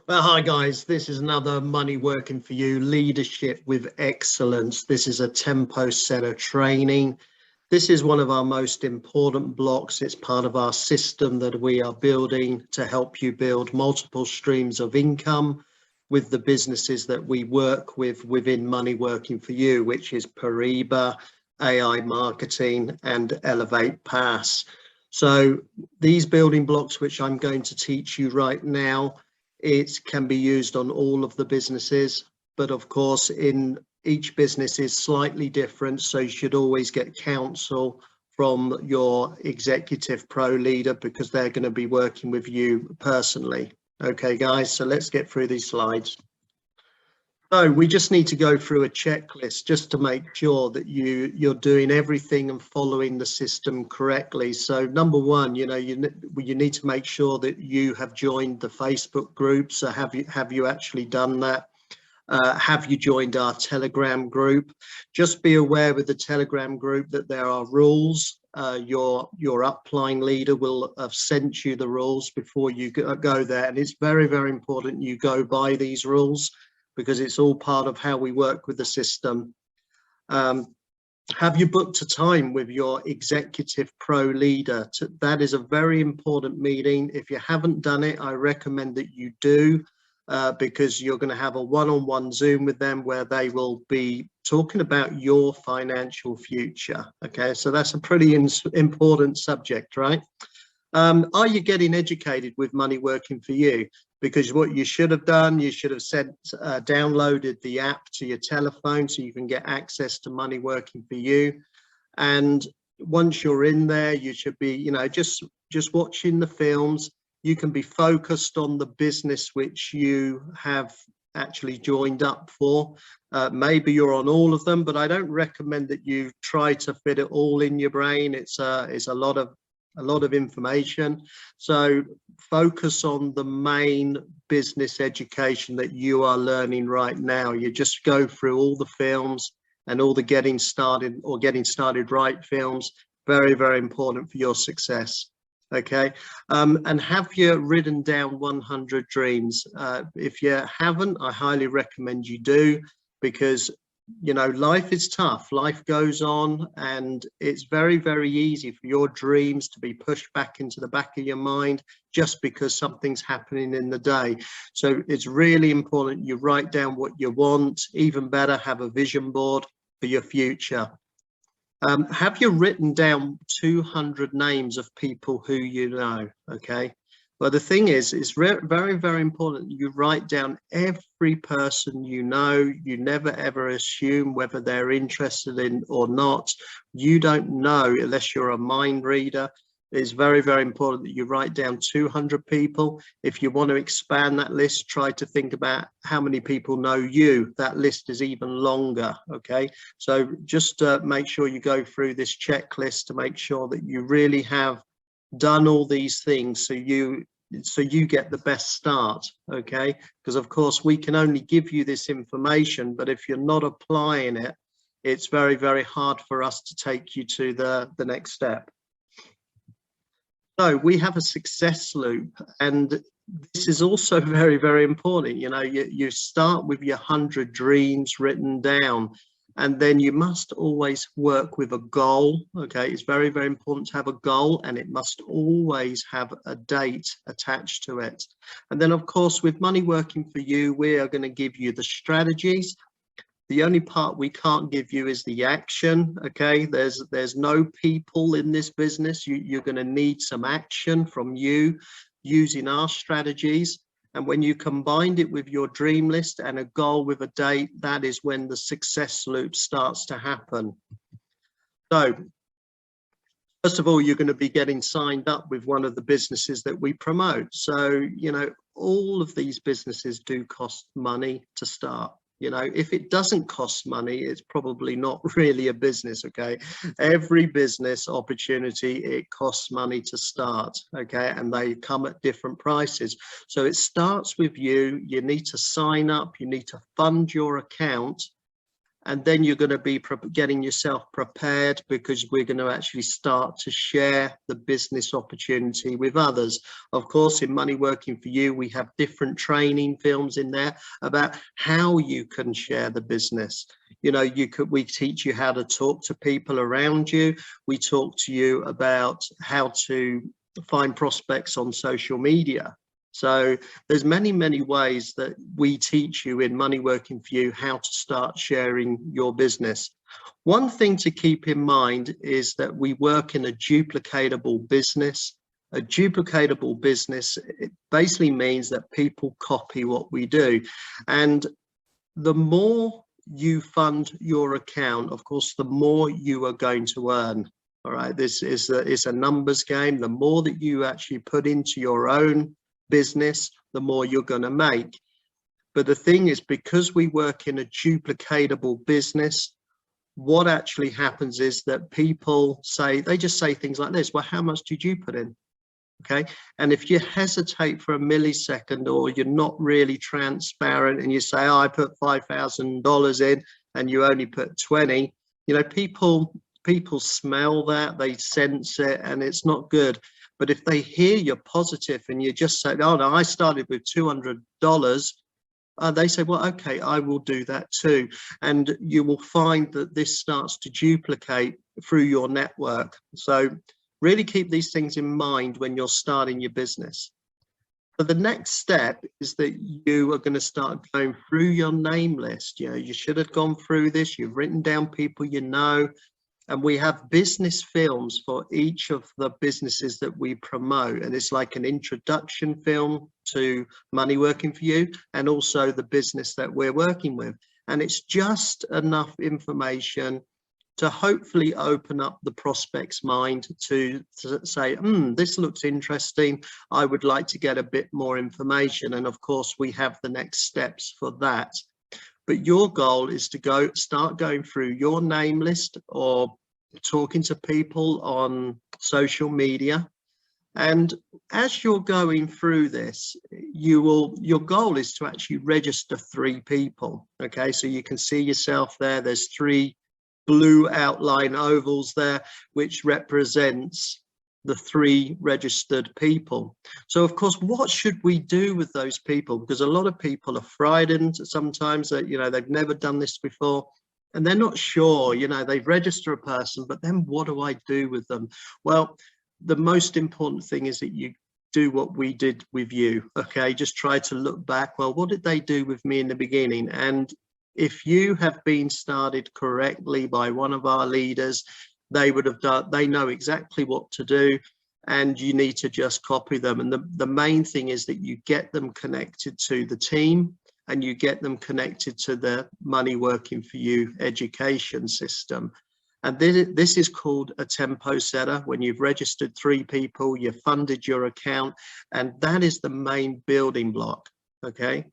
Well, hi guys, this is another Money Working for You Leadership with Excellence. This is a tempo setter training. This is one of our most important blocks. It's part of our system that we are building to help you build multiple streams of income with the businesses that we work with within Money Working for You, which is Pariba, AI Marketing, and Elevetepass. So these building blocks, which I'm going to teach you right now, it can be used on all of the businesses, but of course in each business is slightly different, so you should always get counsel from your executive pro leader because they're going to be working with you personally. Okay guys, so let's get through these slides. So we just need to go through a checklist just to make sure that you're doing everything and following the system correctly. So number one, you need to make sure that you have joined the Facebook group. So have you actually done that? Have you joined our Telegram group? Just be aware with the Telegram group that there are rules. Your upline leader will have sent you the rules before you go there, and it's very, very important you go by these rules, because it's all part of how we work with the system. Have you booked a time with your executive pro leader? That is a very important meeting. If you haven't done it, I recommend that you do, because you're going to have a one-on-one Zoom with them where they will be talking about your financial future. Okay, so that's a pretty important subject, right? Are you getting educated with Money Working for You? Because what you should have done, you should have downloaded the app to your telephone so you can get access to Money Working for You. And once you're in there, you should be, just watching the films. You can be focused on the business which you have actually joined up for. Maybe you're on all of them, but I don't recommend that you try to fit it all in your brain. It's a lot of information. So focus on the main business education that you are learning right now. You just go through all the films and all the getting started right films. Very, very important for your success. Okay, and have you written down 100 dreams? If you haven't, I highly recommend you do, because life is tough, life goes on, and it's very, very easy for your dreams to be pushed back into the back of your mind just because something's happening in the day. So it's really important you write down what you want. Even better, have a vision board for your future. Have you written down 200 names of people who you know? Okay. Well, the thing is, it's very, very important you write down every person you know. You never, ever assume whether they're interested in or not. You don't know unless you're a mind reader. It's very, very important that you write down 200 people. If you want to expand that list, try to think about how many people know you. That list is even longer, okay? So just make sure you go through this checklist to make sure that you really have done all these things so you get the best start, okay? Because of course we can only give you this information, but if you're not applying it, it's very, very hard for us to take you to the next step. So we have a success loop, and this is also very, very important. You start with your 100 dreams written down, and then you must always work with a goal. Okay, it's very, very important to have a goal, and it must always have a date attached to it. And then of course, with Money Working for You, we are going to give you the strategies. The only part we can't give you is the action. Okay, there's no people in this business. You're going to need some action from you using our strategies. And when you combined it with your dream list and a goal with a date, that is when the success loop starts to happen. So first of all, you're going to be getting signed up with one of the businesses that we promote. So, all of these businesses do cost money to start. If it doesn't cost money, it's probably not really a business, okay? Every business opportunity, it costs money to start, okay? And they come at different prices. So it starts with you. You need to sign up. You need to fund your account. And then you're going to be getting yourself prepared, because we're going to actually start to share the business opportunity with others. Of course, in Money Working for You, we have different training films in there about how you can share the business. You know, we teach you how to talk to people around you. We talk to you about how to find prospects on social media. So there's many ways that we teach you in Money Working for You how to start sharing your business. One thing to keep in mind is that we work in a duplicatable business. A duplicatable business, it basically means that people copy what we do. And the more you fund your account, of course, the more you are going to earn. All right, this is a numbers game. The more that you actually put into your own business, the more you're going to make. But the thing is, because we work in a duplicatable business, what actually happens is that people say, they just say things like this: well, how much did you put in? Okay, and if you hesitate for a millisecond, or you're not really transparent, and you say, oh, I put $5,000 in and you only put 20, you know, people smell that, they sense it, and it's not good. But if they hear you're positive and you just say, oh no, I started with $200, they say, well, okay, I will do that too. And you will find that this starts to duplicate through your network. So really keep these things in mind when you're starting your business. But the next step is that you are going to start going through your name list. You know, you should have gone through this. You've written down people you know. And we have business films for each of the businesses that we promote. And it's like an introduction film to Money Working for You, and also the business that we're working with. And it's just enough information to hopefully open up the prospect's mind to say, this looks interesting. I would like to get a bit more information. And of course, we have the next steps for that. But your goal is to start going through your name list or talking to people on social media. And as you're going through this, your goal is to actually register 3 people. Okay, so you can see yourself there. There's 3 blue outline ovals there, which represents the 3 registered people. So of course, what should we do with those people? Because a lot of people are frightened sometimes, that, you know, they've never done this before and they're not sure, you know, they've registered a person, but then what do I do with them? Well, the most important thing is that you do what we did with you. Okay, just try to look back. Well, what did they do with me in the beginning? And if you have been started correctly by one of our leaders, they know exactly what to do, and you need to just copy them. And the main thing is that you get them connected to the team, and you get them connected to the Money Working for You education system. And this is called a tempo setter. When you've registered 3 people, you've funded your account, and that is the main building block. Okay.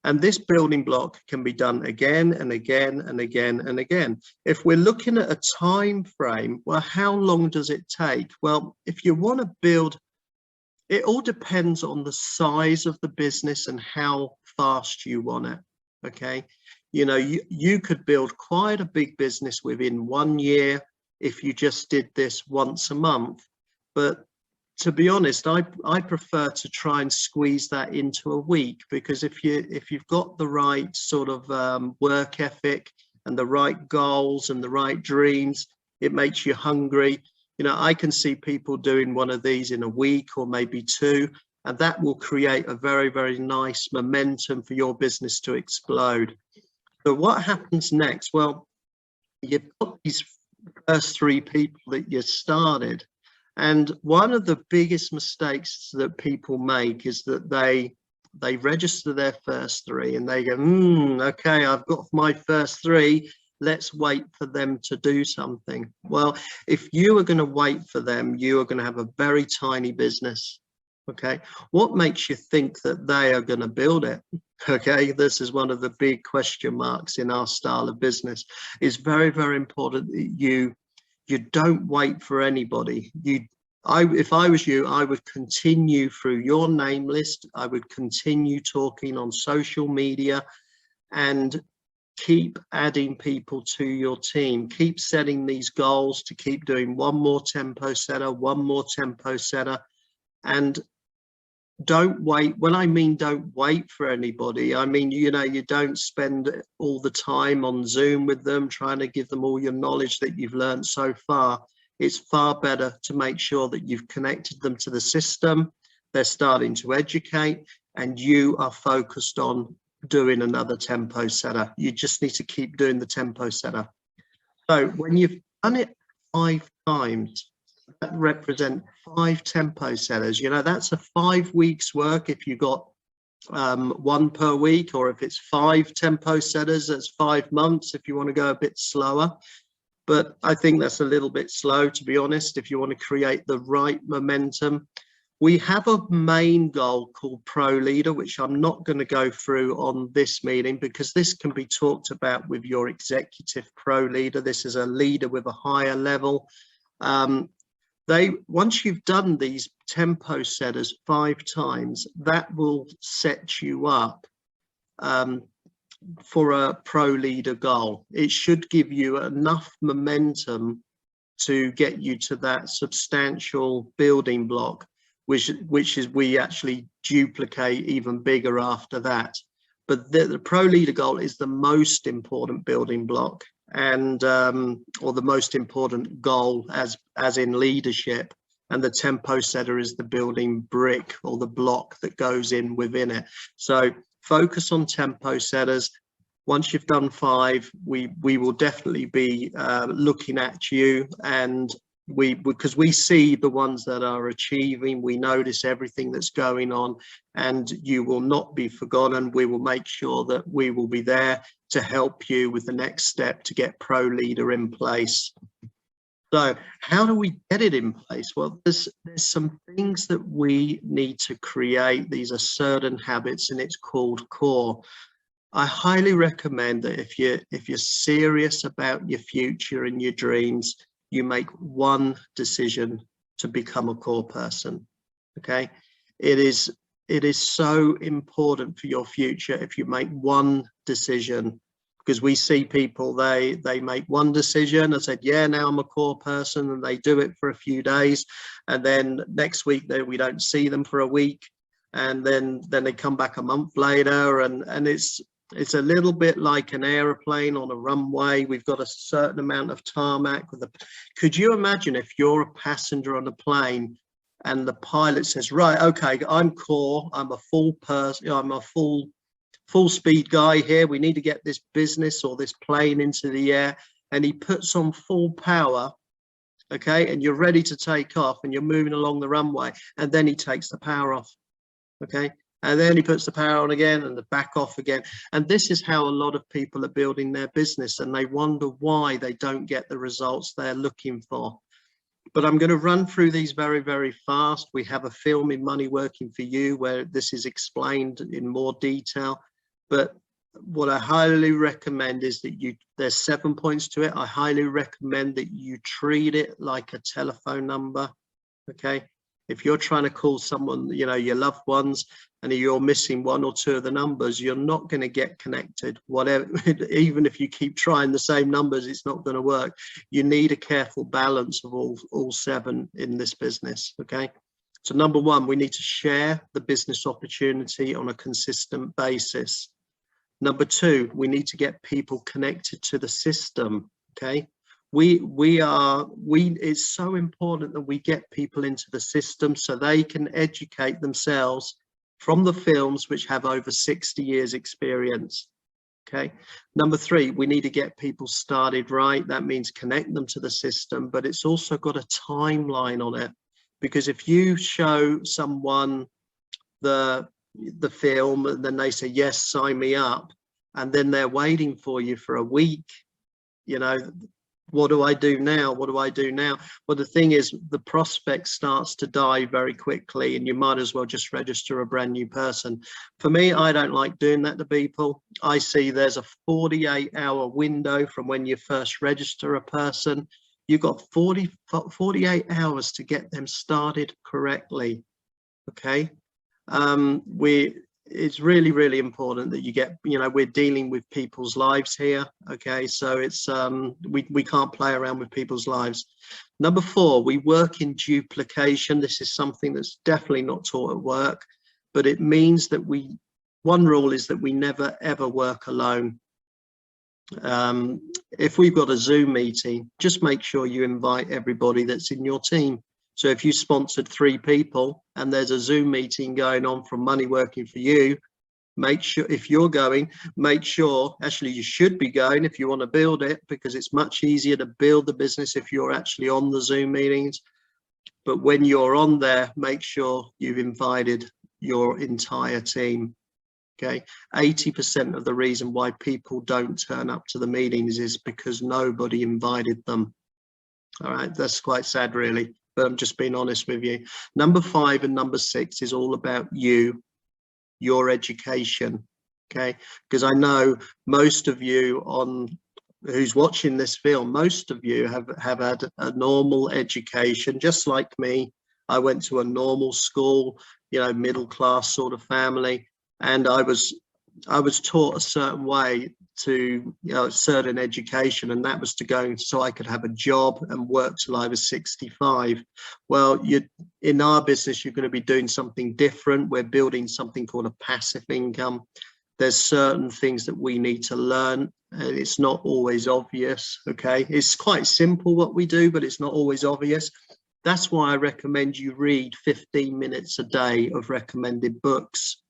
And this building block can be done again and again and again and again. If we're looking at a time frame, well, how long does it take? Well, if you want to build, it all depends on the size of the business and how fast you want it. Okay. You know, you could build quite a big business within 1 year if you just did this once a month. But to be honest, I prefer to try and squeeze that into a week, because if you've got the right sort of work ethic and the right goals and the right dreams, it makes you hungry. You know, I can see people doing one of these in a week or maybe 2, and that will create a very, very nice momentum for your business to explode. So what happens next? Well, you've got these first 3 people that you started. And one of the biggest mistakes that people make is that they register their first 3 and they go, okay, I've got my first 3. Let's wait for them to do something. Well, if you are going to wait for them, you are going to have a very tiny business. Okay. What makes you think that they are going to build it? Okay. This is one of the big question marks in our style of business. It's very, very important that you don't wait for anybody. If I was you, I would continue through your name list. I would continue talking on social media, and keep adding people to your team, keep setting these goals to keep doing one more tempo setter, one more tempo setter, and don't wait. When I mean don't wait for anybody, I mean, you know, you don't spend all the time on Zoom with them trying to give them all your knowledge that you've learned so far. It's far better to make sure that you've connected them to the system, they're starting to educate, and you are focused on doing another tempo setter. You just need to keep doing the tempo setter. So when you've done it 5 times, that represent 5 tempo setters. You know, that's a 5 weeks work if you got 1 per week, or if it's 5 tempo setters, that's 5 months if you want to go a bit slower. But I think that's a little bit slow, to be honest, if you want to create the right momentum. We have a main goal called Pro Leader, which I'm not going to go through on this meeting because this can be talked about with your executive Pro Leader. This is a leader with a higher level. Once you've done these tempo setters 5 times, that will set you up for a Pro Leader goal. It should give you enough momentum to get you to that substantial building block, which is we actually duplicate even bigger after that. But the Pro Leader goal is the most important building block, and or the most important goal as in leadership, and the tempo setter is the building brick or the block that goes in within it. So focus on tempo setters. Once you've done 5, we will definitely be looking at you, and because we see the ones that are achieving, we notice everything that's going on, and you will not be forgotten. We will make sure that we will be there to help you with the next step to get Pro Leader in place. So how do we get it in place? Well, there's some things that we need to create. These are certain habits, and it's called core. I highly recommend that if you're serious about your future and your dreams, you make one decision to become a core person. Okay, it is so important for your future if you make one decision, because we see people, they make one decision and said, yeah, now I'm a core person, and they do it for a few days, and then next week we don't see them for a week, and then they come back a month later, and it's a little bit like an aeroplane on a runway. We've got a certain amount of tarmac. Could you imagine if you're a passenger on a plane and the pilot says, right, okay, I'm core, I'm a full person, I'm a full speed guy here, we need to get this business or this plane into the air, and he puts on full power, okay, and you're ready to take off and you're moving along the runway, and then he takes the power off, okay, and then he puts the power on again and the back off again. And this is how a lot of people are building their business, and they wonder why they don't get the results they're looking for. But I'm going to run through these very, very fast. We have a film in Money Working for You where this is explained in more detail. But what I highly recommend is that there's 7 points to it. I highly recommend that you treat it like a telephone number, okay? If you're trying to call someone, you know, your loved ones, and you're missing 1 or 2 of the numbers, you're not going to get connected. Whatever, even if you keep trying the same numbers, it's not going to work. You need a careful balance of all 7 in this business, okay? So number 1, we need to share the business opportunity on a consistent basis. Number 2, we need to get people connected to the system, okay? It's so important that we get people into the system so they can educate themselves from the films which have over 60 years experience, okay? Number 3, we need to get people started right. That means connect them to the system, but it's also got a timeline on it, because if you show someone the film and then they say, yes, sign me up, and then they're waiting for you for a week, you know, what do I do now? What do I do now? Well, the thing is, the prospect starts to die very quickly, and you might as well just register a brand new person. For me, I don't like doing that to people. I see there's a 48-hour window from when you first register a person. You've got 48 hours to get them started correctly, okay? it's really, really important that you get, you know, we're dealing with people's lives here. Okay, so it's we can't play around with people's lives. Number 4, we work in duplication. This is something that's definitely not taught at work, but it means that one rule is that we never ever work alone. If we've got a Zoom meeting, just make sure you invite everybody that's in your team. So if you sponsored 3 people and there's a Zoom meeting going on from Money Working for You, make sure, if you're going, make sure, actually you should be going if you want to build it, because it's much easier to build the business if you're actually on the Zoom meetings. But when you're on there, make sure you've invited your entire team. Okay, 80% of the reason why people don't turn up to the meetings is because nobody invited them. All right, that's quite sad, really, but I'm just being honest with you. Number 5 and number 6 is all about you, your education. Okay, because I know most of you who's watching this film, most of you have had a normal education, just like me. I went to a normal school, you know, middle class sort of family, and I was taught a certain way to, you know, a certain education, and that was to go so I could have a job and work till I was 65. Well, in our business, you're going to be doing something different. We're building something called a passive income. There's certain things that we need to learn, and it's not always obvious. Okay, it's quite simple what we do, but it's not always obvious. That's why I recommend you read 15 minutes a day of recommended books.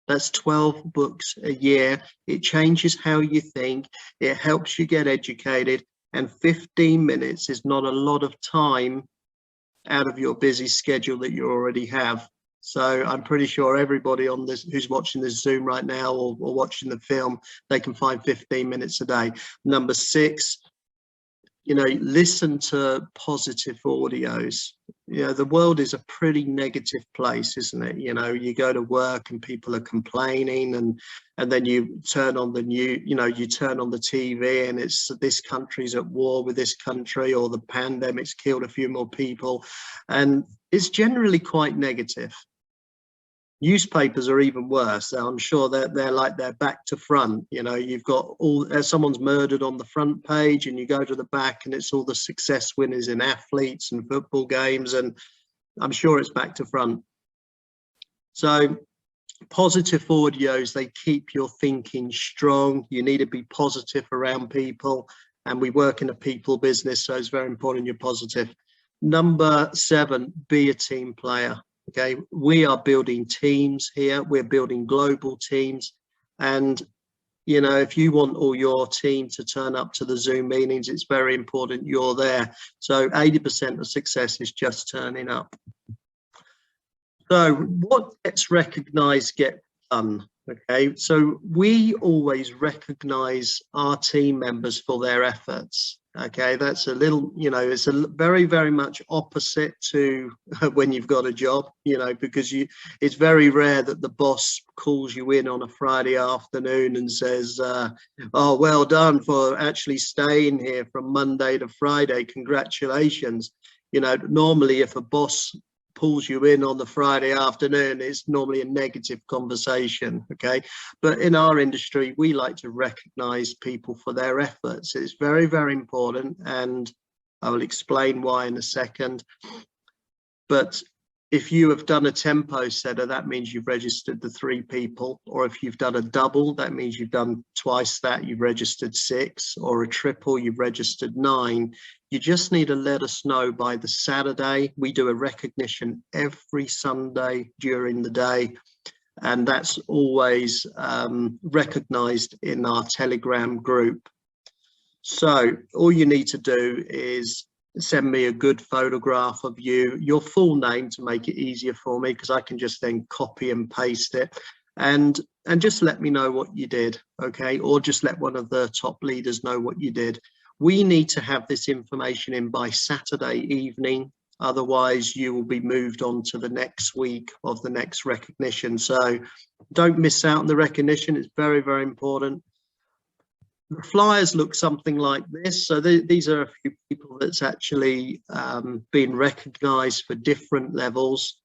That's 12 books a year. It changes how you think. It helps you get educated. And 15 minutes is not a lot of time out of your busy schedule that you already have. So I'm pretty sure everybody on this who's watching this Zoom right now or watching the film, they can find 15 minutes a day. Number 6, you know, listen to positive audios. You know, the world is a pretty negative place, isn't it? You know, you go to work and people are complaining, and then you turn on the you turn on the TV and it's this country's at war with this country, or the pandemic's killed a few more people, and it's generally quite negative. Newspapers are even worse. I'm sure they're like they're back to front. You know, you've got someone's murdered on the front page, and you go to the back and it's all the success winners in athletes and football games, and I'm sure it's back to front. So positive audios, they keep your thinking strong. You need to be positive around people, and we work in a people business, so it's very important you're positive. Number 7, be a team player. Okay, we are building teams here. We're building global teams, and you know, if you want all your team to turn up to the Zoom meetings, it's very important you're there. So 80% of success is just turning up. So what gets recognized gets done. Okay, so we always recognize our team members for their efforts. Okay, that's a little, you know, it's a very, very much opposite to when you've got a job, you know, because it's very rare that the boss calls you in on a Friday afternoon and says, oh, well done for actually staying here from Monday to Friday, congratulations. You know, normally if a boss pulls you in on the Friday afternoon, it's normally a negative conversation. Okay, but in our industry, we like to recognize people for their efforts. It's very, very important, and I will explain why in a second. But if you have done a tempo setter, that means you've registered the 3 people, or if you've done a double, that means you've done twice that, you've registered 6, or a triple, you've registered 9. You just need to let us know by the Saturday. We do a recognition every Sunday during the day, and that's always recognized in our Telegram group. So all you need to do is send me a good photograph of you, your full name to make it easier for me, because I can just then copy and paste it, and just let me know what you did. Okay, or just let one of the top leaders know what you did. We need to have this information in by Saturday evening, otherwise you will be moved on to the next week of the next recognition. So don't miss out on the recognition. It's very, very important. The flyers look something like this. So these are a few people that's actually been recognized for different levels.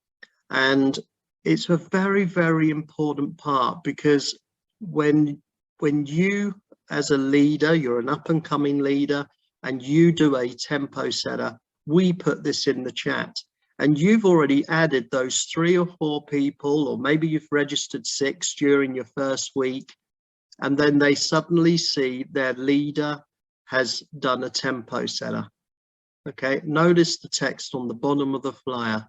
And It's a very, very important part, because when you as a leader, you're an up and coming leader, and you do a tempo setter, we put this in the chat, and you've already added those 3 or 4 people, or maybe you've registered 6 during your first week, and then they suddenly see their leader has done a tempo setter. Okay, notice the text on the bottom of the flyer.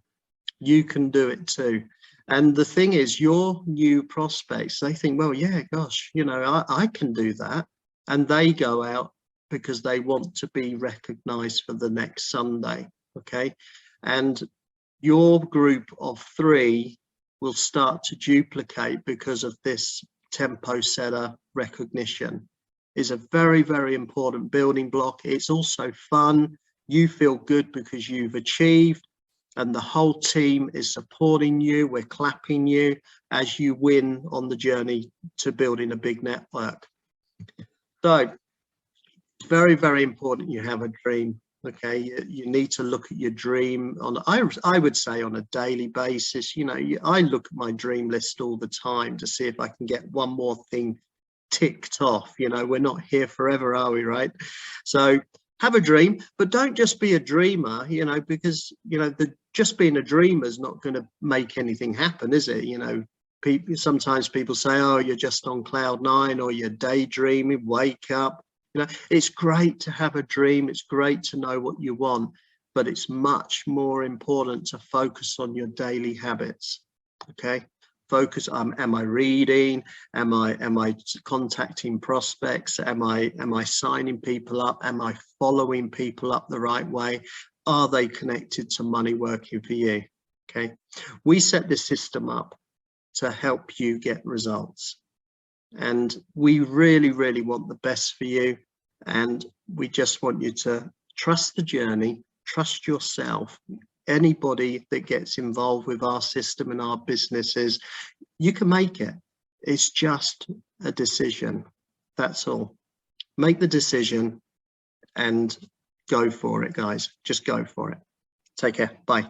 You can do it too. And the thing is, your new prospects, they think, well, yeah, gosh, you know, I can do that. And they go out because they want to be recognized for the next Sunday. Okay. And your group of 3 will start to duplicate because of this tempo setter recognition. Is a very, very important building block. It's also fun. You feel good because you've achieved, and the whole team is supporting you. We're clapping you as you win on the journey to building a big network. So it's very, very important you have a dream. Okay, you need to look at your dream on, I would say, on a daily basis. You know, I look at my dream list all the time to see if I can get one more thing ticked off. You know, we're not here forever, are we? Right? So have a dream, but don't just be a dreamer, you know, because, you know, just being a dreamer is not going to make anything happen, is it? You know, sometimes people say, oh, you're just on cloud 9, or you're daydreaming, wake up. You know, it's great to have a dream. It's great to know what you want, but it's much more important to focus on your daily habits. Okay. Focus on, am I reading? Am I contacting prospects? Am I signing people up? Am I following people up the right way? Are they connected to money working for you? Okay. We set this system up to help you get results, and we really, really want the best for you. And we just want you to trust the journey, trust yourself. Anybody that gets involved with our system and our businesses, you can make it. It's just a decision. That's all. Make the decision and go for it, guys. Just go for it. Take care. Bye.